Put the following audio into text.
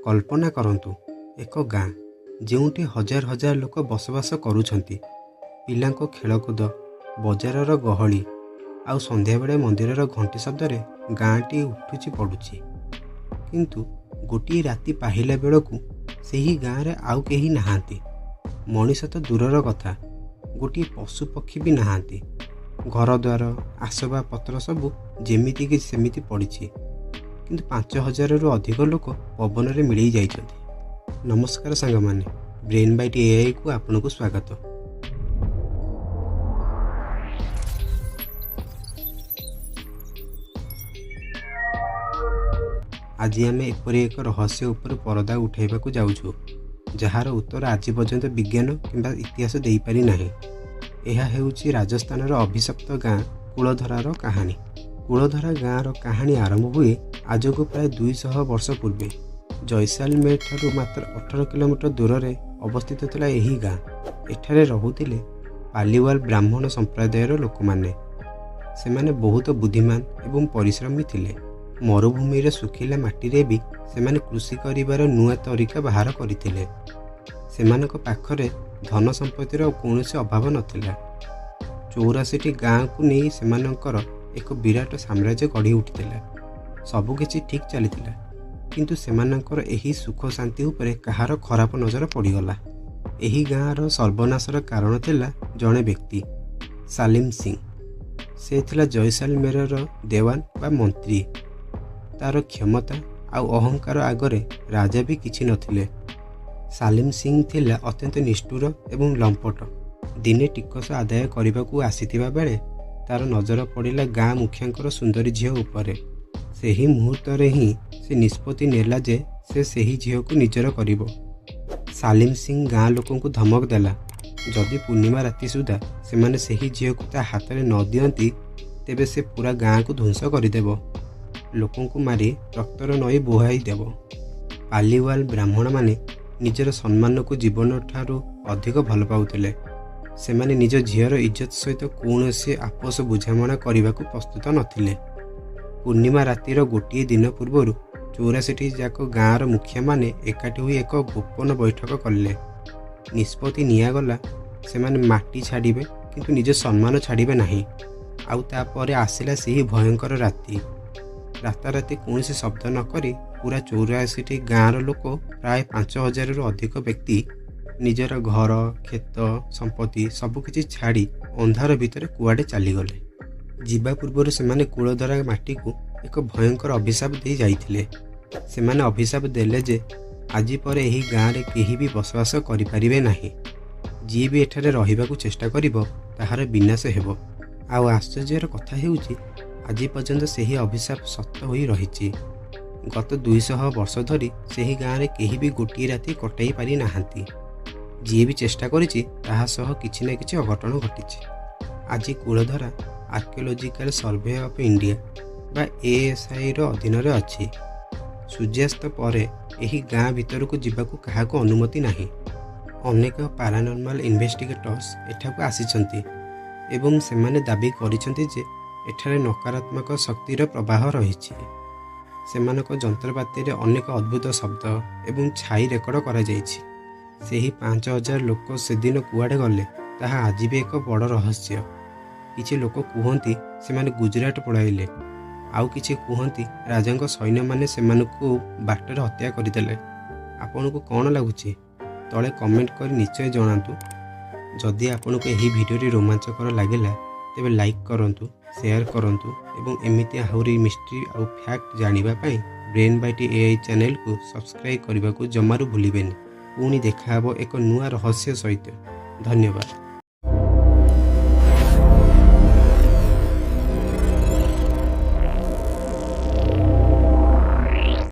कल्पना करंतु एक गाँ जोंटी हजार हजार लोक बसवास करुछंती। पिलांको खेलकूद बजारर गहली आउ संध्या बेले मंदिरर घंटी शब्दरे गाँटी उठुची पड़ुची। किंतु गोटे राति पाहिला बेलकू सेही गाँव रे आउ केही नहांती। मनीष तो दूरर कथा, गोटे पशु पक्षी भी नहांती। घर द्वार आसबा पत्र सबू जेमिति कि सेमिति पड़िछि। किंतु 5000 रु अधिक लोक पवन रे मिली जाइछंती। नमस्कार सांग माने, ब्रेनबाइट एआई को आपनको स्वागत। आज आम एपरी एक रहस्य उपर परदा उठाइबाकू जाउछु, जहार उत्तर आज पर्यंत विज्ञान किंबा इतिहास देई पारि नाही। एहा हेउछि राजस्थान अभिशप्त गाँ कुलधरार कहानी। कुलधरा गाँर कहानी आरंभ हुए आज को प्राय 200 वर्ष पूर्वे। जैसालमेर ठारू मात्र 18 किलोमीटर दूर में अवस्थित थिला एही गाँ। एठारे रहुथिले पालिवाल ब्राह्मण संप्रदायर लोक माने। सेमाने बहुत बुद्धिमान एवं परिश्रमी थिले। मरुभूमि रे सुखिला माटी रे भी सेमाने कृषि करिवार नुआ तरीका बाहर करथिले। सेमानक पाखरे धन संपत्तिर कौनसी अभाव नथिला। 84टी गाँ को नहीं सेमानकर एक विराट साम्राज्य गढ़ी उठिथिला। सबकिछि ठीक चलीथिला, किंतु सेमानकर एही सुख शांति उपरे कहार खराब नजर पड़ीगला। एही गाँर सर्वनाशर कारण थिला जड़े व्यक्ति, सालिम सिंह। से थिला जैसालमेरर देवान बा मंत्री। तार क्षमता आउ अहंकार आगरे राजा भी किछि नथिले। सालिम सिंह थिला अत्यंत निष्ठुर एवं लंपट। दिने टिकस आदाय करने आसीथिबा बेले तार नजर पड़िला गाँ मुखियांकर सुंदरी झील उपरे। सेही मुहूर्त रे ही से निष्पत्ति नेला जे से सेही झील को निजर करिवो। सालिम सिंह गाँ लोकों को धमक देला, जदि पूर्णिमा राति सुधा सेमाने सेही झील को ता हाथ में न दियंती तेबे से पूरा गाँ को ध्वंस करदेव। लोकों को मारी रक्तर नई बोहाई देव। पालिवाल ब्राह्मण माने निजर सम्मान को जीवन ठारू अधिक भल पाउथिले। सेमाने निज झीर इज्जत सहित कौनसी आपस बुझामणा करने को प्रस्तुत नथिले। पूर्णिमा रातिर गोटे दिन पूर्वर 84टी जाक गाँर मुखिया माने एकाठी हुई एक गोपन बैठक कले। निष्पत्ति नियागला सेमाने माटी छाड़िबे, किंतु निज सम्मान छाड़िबे नाही। आउ तापरे आसिला सेही भयंकर राति। राताराति कौनसी शब्द न करी पूरा 84टी गाँर लोक प्राय 5000 रु अधिक व्यक्ति निजर घर खेत संपत्ति सबकिछि छाड़ी अंधार भितर कुआडे चलीगले। जीवा पूर्व सेमाने कुलधरा माटी को एक भयंकर अभिशाप दे जाइथिले। सेमाने अभिशाप देले जे आजी पर एही गाँ रे केही भी बसवास करि परिबे नाही। जी भी एठारे रहिबाकू चेष्टा करिवो ताहार विनाश हेबो। आउ आश्चर्यर कथा हेउछि आजी पर्यंत सेही अभिशाप सत्य होई रहिछि। गत 200 वर्ष धरी सेही गाँ रे केही भी गोटी राति कटाई पारि नाहांती। जी भी चेष्टा करिछि ताहा सह किछि ना किछि अघटन घटिछि। आज Kuldhara archaeological survey of India बा एएसआई रो अधीन रे अछि। सूर्यास्त परे एही गाँ भितर को जिबाकू काहाको अनुमति नाही। अनेक पैरानॉर्मल इन्वेस्टिगेटर्स एठाकू आसीछंती एवं सेमाने दाबी करिछंती जे एठारे नकारात्मक शक्तिर प्रवाह रहिछि। सेमानक जंत्रपाति रे अनेक अद्भुत शब्द एवं छाई रेकर्ड करा जाइछि। सेही 5000 लोक से दिन कुआडे गले ताहा आज भी एक बड़ रहस्य। किछि लोक कुहंती सेमाने गुजरात पळाइले, आउ किछि कुहंती राजांक सैन्य माने सेमानकु बाटरे हत्या करदेले। आपनको कौन लगुछि तले कमेंट कर निश्चय जणातु। जदि आपनको एही भिडियोटी रोमांचकर लागिला तेबे लाइक करंतु, शेयर करंतु एवं एमिति आहुरी मिस्ट्री आउ फैक्ट जानिबा पई ब्रेनबाइट एआई चैनल को सब्सक्राइब करने को जमारू भूलिबेनी। पुणी देखा एक नुआ रहस्य सहित। धन्यवाद।